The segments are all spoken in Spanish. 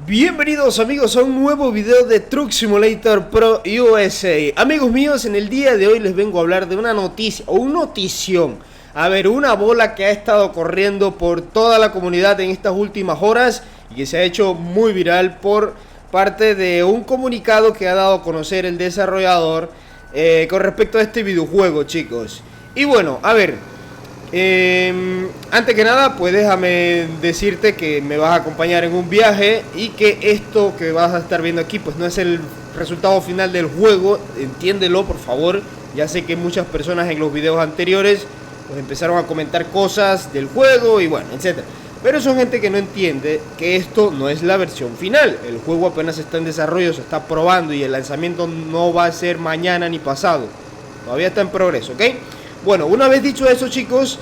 Bienvenidos amigos a un nuevo video de Truck Simulator Pro USA. Amigos míos, en el día de hoy les vengo a hablar de una noticia, o una notición. A ver, una bola que ha estado corriendo por toda la comunidad en estas últimas horas y que se ha hecho muy viral por parte de un comunicado que ha dado a conocer el desarrollador con respecto a este videojuego, chicos. Y bueno, a ver, antes que nada, pues déjame decirte que me vas a acompañar en un viaje y que esto que vas a estar viendo aquí pues no es el resultado final del juego, entiéndelo por favor. Ya sé que muchas personas en los videos anteriores pues empezaron a comentar cosas del juego y bueno, etcétera, pero son gente que no entiende que esto no es la versión final. El juego apenas está en desarrollo, se está probando y el lanzamiento no va a ser mañana ni pasado, todavía está en progreso, ¿ok? Bueno, una vez dicho eso, chicos,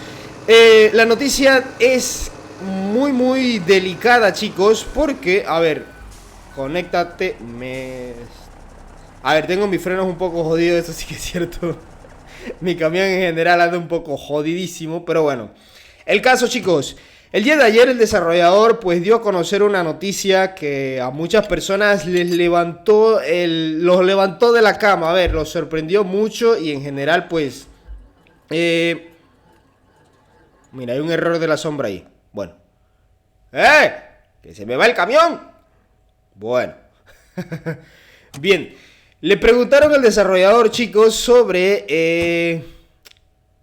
la noticia es muy delicada, chicos, porque, a ver, conéctate, A ver, tengo mis frenos un poco jodidos, eso sí que es cierto. Mi camión en general anda un poco jodidísimo, pero bueno. El caso, chicos, el día de ayer el desarrollador pues dio a conocer una noticia que a muchas personas les levantó, los levantó de la cama. A ver, los sorprendió mucho y en general pues... mira, hay un error de la sombra ahí. Bueno. ¡Que se me va el camión! Bueno. Bien. Le preguntaron al desarrollador, chicos, sobre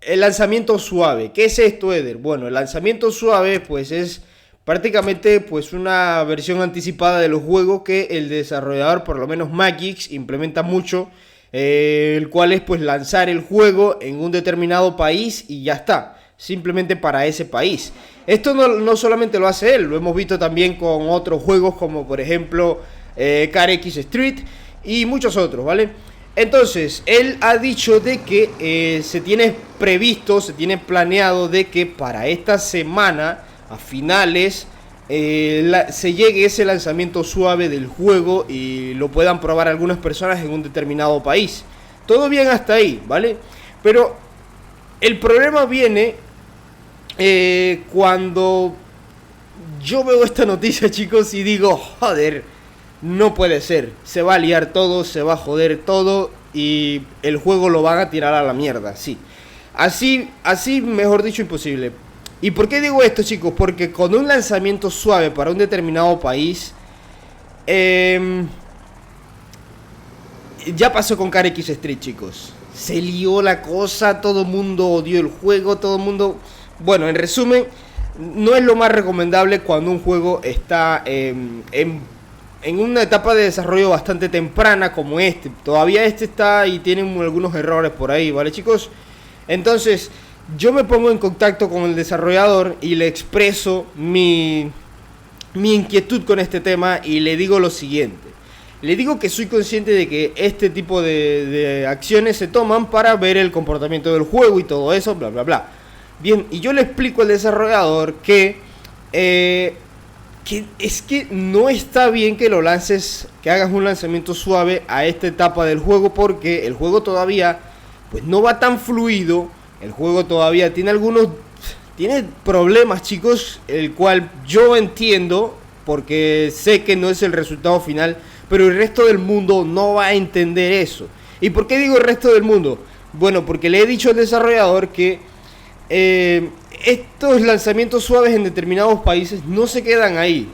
el lanzamiento suave. ¿Qué es esto, Eder? Bueno, el lanzamiento suave, pues es prácticamente pues una versión anticipada de los juegos que el desarrollador, por lo menos Magix, implementa mucho. El cual es pues lanzar el juego en un determinado país y ya está, simplemente para ese país. Esto no solamente lo hace él, lo hemos visto también con otros juegos como por ejemplo Car X Street y muchos otros, ¿vale? Entonces, él ha dicho de que se tiene planeado de que para esta semana, a finales, se llegue ese lanzamiento suave del juego y lo puedan probar algunas personas en un determinado país. Todo bien hasta ahí, ¿vale? Pero el problema viene cuando yo veo esta noticia, chicos, y digo, joder, no puede ser. Se va a liar todo, se va a joder todo y el juego lo van a tirar a la mierda, sí. Así, mejor dicho, imposible. ¿Y por qué digo esto, chicos? Porque con un lanzamiento suave para un determinado país, ya pasó con Car X Street, chicos. Se lió la cosa, todo el mundo odió el juego, todo el mundo... Bueno, en resumen, no es lo más recomendable cuando un juego está en una etapa de desarrollo bastante temprana como este. Todavía este está y tiene algunos errores por ahí, ¿vale, chicos? Entonces... yo me pongo en contacto con el desarrollador y le expreso mi inquietud con este tema y le digo lo siguiente. Le digo que soy consciente de que este tipo de acciones se toman para ver el comportamiento del juego y todo eso, bla, bla, bla. Bien, y yo le explico al desarrollador que es que no está bien que lo lances, que hagas un lanzamiento suave a esta etapa del juego porque el juego todavía pues no va tan fluido. El juego todavía tiene problemas, chicos, el cual yo entiendo porque sé que no es el resultado final, pero el resto del mundo no va a entender eso. ¿Y por qué digo el resto del mundo? Bueno, porque le he dicho al desarrollador que estos lanzamientos suaves en determinados países no se quedan ahí.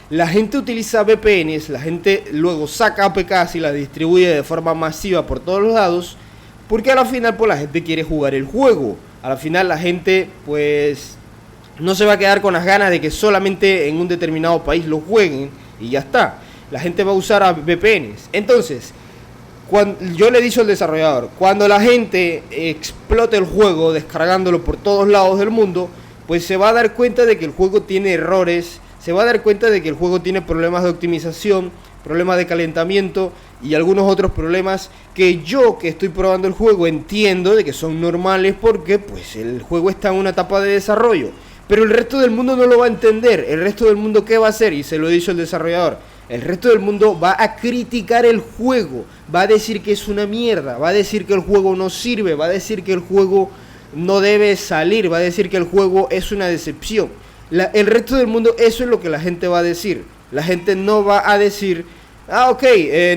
La gente utiliza VPNs, la gente luego saca APKs y las distribuye de forma masiva por todos los lados. Porque a la final pues la gente quiere jugar el juego. A la final la gente pues no se va a quedar con las ganas de que solamente en un determinado país lo jueguen y ya está. La gente va a usar a VPNs. Entonces, yo le he dicho al desarrollador, cuando la gente explote el juego descargándolo por todos lados del mundo, pues se va a dar cuenta de que el juego tiene errores, se va a dar cuenta de que el juego tiene problemas de optimización, problemas de calentamiento y algunos otros problemas que yo, que estoy probando el juego, entiendo de que son normales porque pues el juego está en una etapa de desarrollo. Pero el resto del mundo no lo va a entender. El resto del mundo, ¿qué va a hacer? Y se lo he dicho al desarrollador. El resto del mundo va a criticar el juego, va a decir que es una mierda, va a decir que el juego no sirve, va a decir que el juego no debe salir, va a decir que el juego es una decepción. El resto del mundo, eso es lo que la gente va a decir. La gente no va a decir, ah, ok,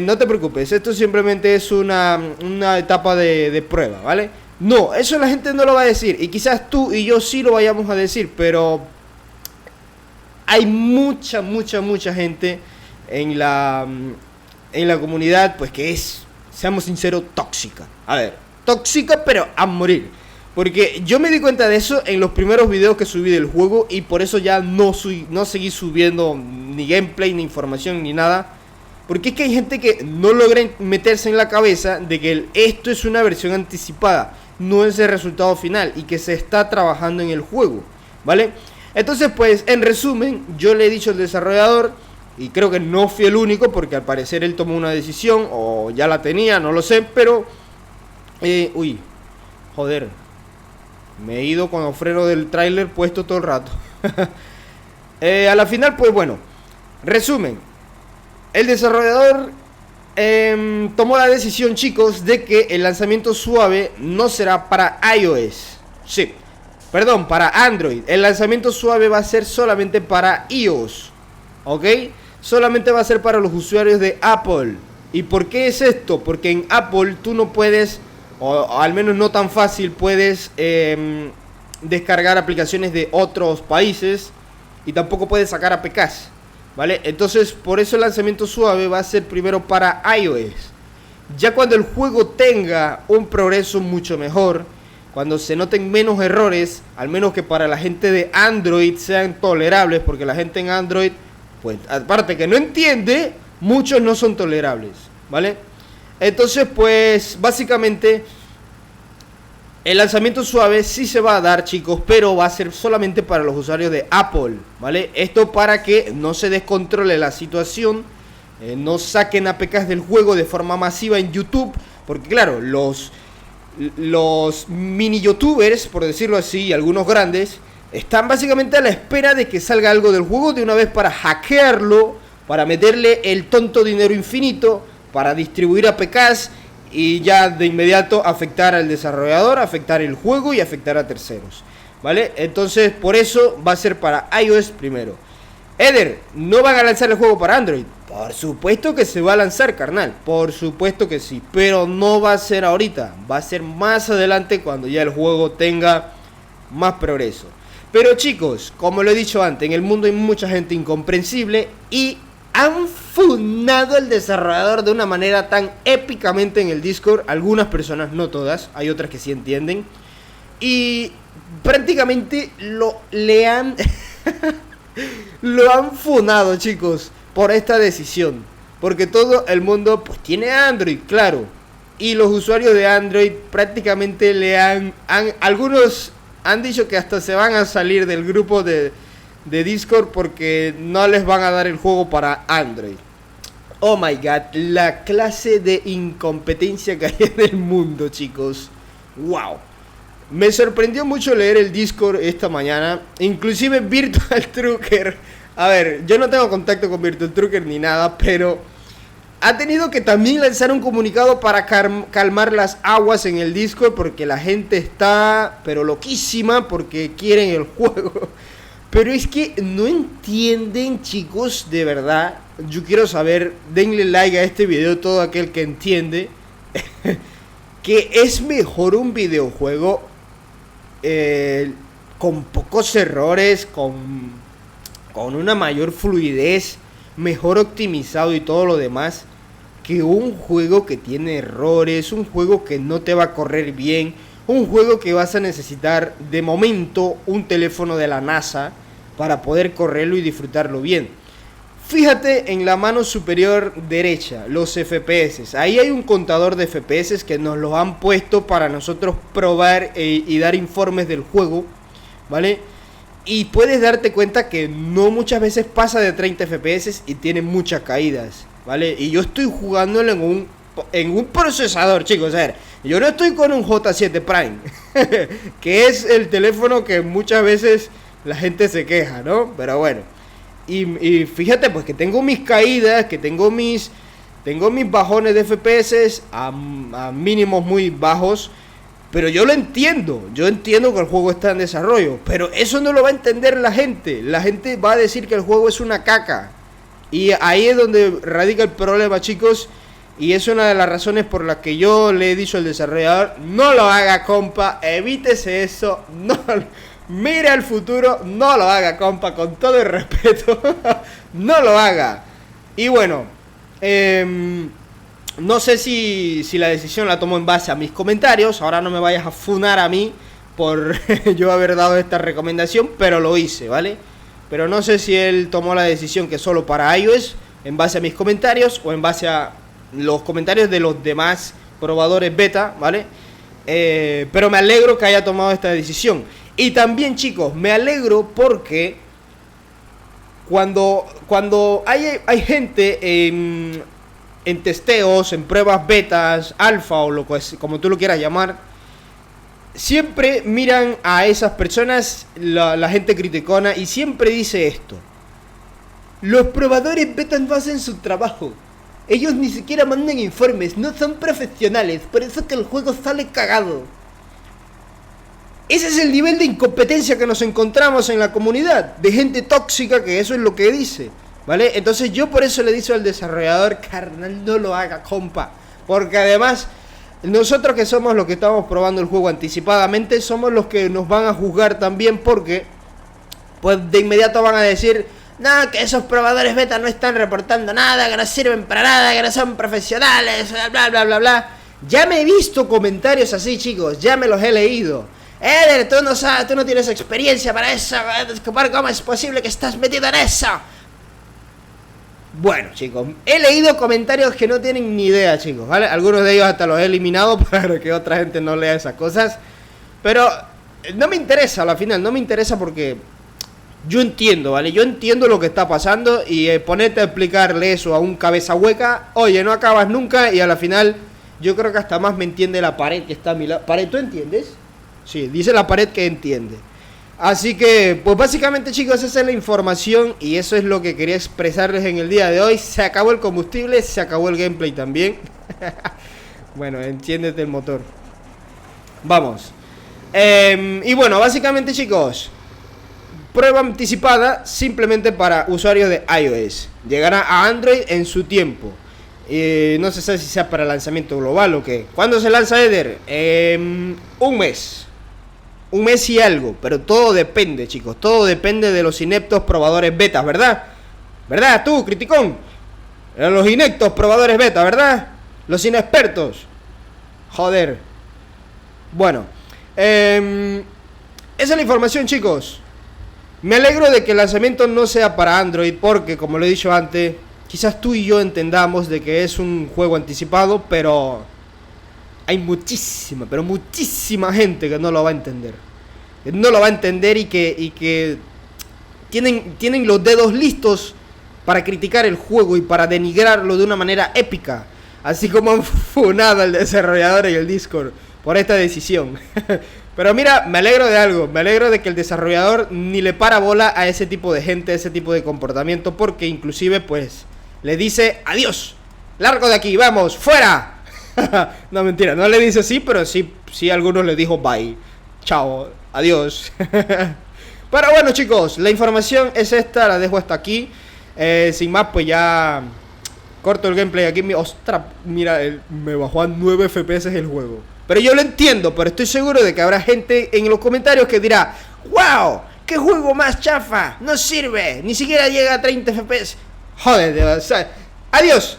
no te preocupes, esto simplemente es una etapa de prueba, ¿vale? No, eso la gente no lo va a decir. Y quizás tú y yo sí lo vayamos a decir, pero hay mucha gente en la comunidad, pues que es, seamos sinceros, tóxica. A ver, tóxica pero a morir. Porque yo me di cuenta de eso en los primeros videos que subí del juego, y por eso ya no seguí subiendo ni gameplay, ni información, ni nada. Porque es que hay gente que no logra meterse en la cabeza de que esto es una versión anticipada, no es el resultado final, y que se está trabajando en el juego, ¿vale? Entonces, pues, en resumen, yo le he dicho al desarrollador, y creo que no fui el único, porque al parecer él tomó una decisión, o ya la tenía, no lo sé, pero... uy, joder, me he ido con el freno del tráiler puesto todo el rato. A la final, pues bueno, resumen, el desarrollador tomó la decisión, chicos, de que el lanzamiento suave no será para iOS. Sí, perdón, para Android. El lanzamiento suave va a ser solamente para iOS, ¿ok? Solamente va a ser para los usuarios de Apple. ¿Y por qué es esto? Porque en Apple tú no puedes, o al menos no tan fácil, puedes descargar aplicaciones de otros países, y tampoco puedes sacar APKs, ¿vale? Entonces, por eso el lanzamiento suave va a ser primero para iOS. Ya cuando el juego tenga un progreso mucho mejor, cuando se noten menos errores, al menos que para la gente de Android sean tolerables, porque la gente en Android, pues aparte que no entiende, muchos no son tolerables, ¿vale? Entonces, pues básicamente el lanzamiento suave sí se va a dar, chicos, pero va a ser solamente para los usuarios de Apple, ¿vale? Esto para que no se descontrole la situación, no saquen APKs del juego de forma masiva en YouTube, porque claro, los mini youtubers, por decirlo así, algunos grandes, están básicamente a la espera de que salga algo del juego de una vez para hackearlo, para meterle el tonto dinero infinito, para distribuir APKs y ya de inmediato afectar al desarrollador, afectar el juego y afectar a terceros, ¿vale? Entonces, por eso va a ser para iOS primero. Eder, ¿no van a lanzar el juego para Android? Por supuesto que se va a lanzar, carnal, por supuesto que sí, pero no va a ser ahorita, va a ser más adelante cuando ya el juego tenga más progreso. Pero chicos, como lo he dicho antes, en el mundo hay mucha gente incomprensible y han funado al desarrollador de una manera tan épicamente en el Discord. Algunas personas, no todas, hay otras que sí entienden, y prácticamente le han lo han funado, chicos, por esta decisión, porque todo el mundo pues tiene Android, claro, y los usuarios de Android prácticamente algunos han dicho que hasta se van a salir del grupo de Discord porque no les van a dar el juego para Android. Oh my god, la clase de incompetencia que hay en el mundo, chicos. Wow. Me sorprendió mucho leer el Discord esta mañana. Inclusive Virtual Trucker. A ver, yo no tengo contacto con Virtual Trucker ni nada, pero ha tenido que también lanzar un comunicado para calmar las aguas en el Discord, porque la gente está pero loquísima porque quieren el juego. Pero es que no entienden, chicos, de verdad. Yo quiero saber, denle like a este video todo aquel que entiende que es mejor un videojuego con pocos errores, con una mayor fluidez, mejor optimizado y todo lo demás, que un juego que tiene errores, un juego que no te va a correr bien, un juego que vas a necesitar de momento un teléfono de la NASA para poder correrlo y disfrutarlo bien. Fíjate en la mano superior derecha, los FPS. Ahí hay un contador de FPS que nos lo han puesto para nosotros probar y dar informes del juego, ¿vale? Y puedes darte cuenta que no muchas veces pasa de 30 FPS y tiene muchas caídas, ¿vale? Y yo estoy jugándolo en un procesador, chicos. A ver, yo no estoy con un J7 Prime, que es el teléfono que muchas veces la gente se queja, ¿no? Pero bueno. Y fíjate pues que tengo mis caídas, que tengo mis bajones de FPS a mínimos muy bajos. Pero yo lo entiendo, yo entiendo que el juego está en desarrollo, pero eso no lo va a entender la gente. La gente va a decir que el juego es una caca. Y ahí es donde radica el problema, chicos. Y es una de las razones por las que yo le he dicho al desarrollador: no lo haga, compa, evítese eso, no, mire al futuro, no lo haga, compa, con todo el respeto, no lo haga. Y bueno, no sé si la decisión la tomó en base a mis comentarios. Ahora no me vayas a funar a mí por yo haber dado esta recomendación, pero lo hice, ¿vale? Pero no sé si él tomó la decisión que solo para iOS, en base a mis comentarios o en base a los comentarios de los demás probadores beta, ¿vale? Pero me alegro que haya tomado esta decisión. Y también, chicos, me alegro porque cuando hay gente en testeos, en pruebas betas, alfa o lo que es, como tú lo quieras llamar, siempre miran a esas personas, la gente criticona, y siempre dice esto: los probadores beta no hacen su trabajo, ellos ni siquiera mandan informes, no son profesionales, por eso que el juego sale cagado. Ese es el nivel de incompetencia que nos encontramos en la comunidad, de gente tóxica, que eso es lo que dice, ¿vale? Entonces yo por eso le digo al desarrollador: carnal, no lo haga, compa, porque además nosotros que somos los que estamos probando el juego anticipadamente, somos los que nos van a juzgar también, porque pues de inmediato van a decir: no, que esos probadores beta no están reportando nada, que no sirven para nada, que no son profesionales, bla bla bla bla. Ya me he visto comentarios así, chicos, ya me los he leído. Eder, tú no sabes, tú no tienes experiencia para eso, ¿cómo es posible que estás metido en eso? Bueno, chicos, he leído comentarios que no tienen ni idea, chicos, ¿vale? Algunos de ellos hasta los he eliminado para que otra gente no lea esas cosas. Pero no me interesa, al final, no me interesa, porque yo entiendo, ¿vale? Yo entiendo lo que está pasando, y ponerte a explicarle eso a un cabeza hueca, oye, no acabas nunca, y a la final yo creo que hasta más me entiende la pared que está a mi lado. ¿Pared, tú entiendes? Sí, dice la pared que entiende. Así que, pues básicamente, chicos, esa es la información y eso es lo que quería expresarles en el día de hoy. Se acabó el combustible, se acabó el gameplay también. Bueno, enciéndete el motor. Vamos. Y bueno, básicamente, chicos, prueba anticipada simplemente para usuarios de iOS. Llegará a Android en su tiempo. No se sabe si sea para lanzamiento global o qué. ¿Cuándo se lanza, Eder? Un mes. Un mes y algo, pero todo depende, chicos, todo depende de los ineptos probadores betas, ¿verdad? ¿Verdad, tú, criticón? Los ineptos probadores beta, ¿verdad? Los inexpertos. Joder. Bueno, esa es la información, chicos. Me alegro de que el lanzamiento no sea para Android, porque, como lo he dicho antes, quizás tú y yo entendamos de que es un juego anticipado, pero hay muchísima, pero muchísima gente que no lo va a entender. No lo va a entender y que tienen los dedos listos para criticar el juego y para denigrarlo de una manera épica. Así como han funado al desarrollador en el Discord por esta decisión. Pero mira, me alegro de algo. Me alegro de que el desarrollador ni le para bola a ese tipo de gente, a ese tipo de comportamiento, porque inclusive pues le dice: adiós, largo de aquí, vamos, fuera. No, mentira, no le dice así, pero sí a algunos le dijo bye, chao, adiós. Pero bueno, chicos, la información es esta, la dejo hasta aquí. Sin más, pues ya corto el gameplay aquí. Ostras, mira, me bajó a 9 FPS el juego. Pero yo lo entiendo, pero estoy seguro de que habrá gente en los comentarios que dirá: wow, qué juego más chafa, no sirve, ni siquiera llega a 30 FPS. Joder, o sea, adiós.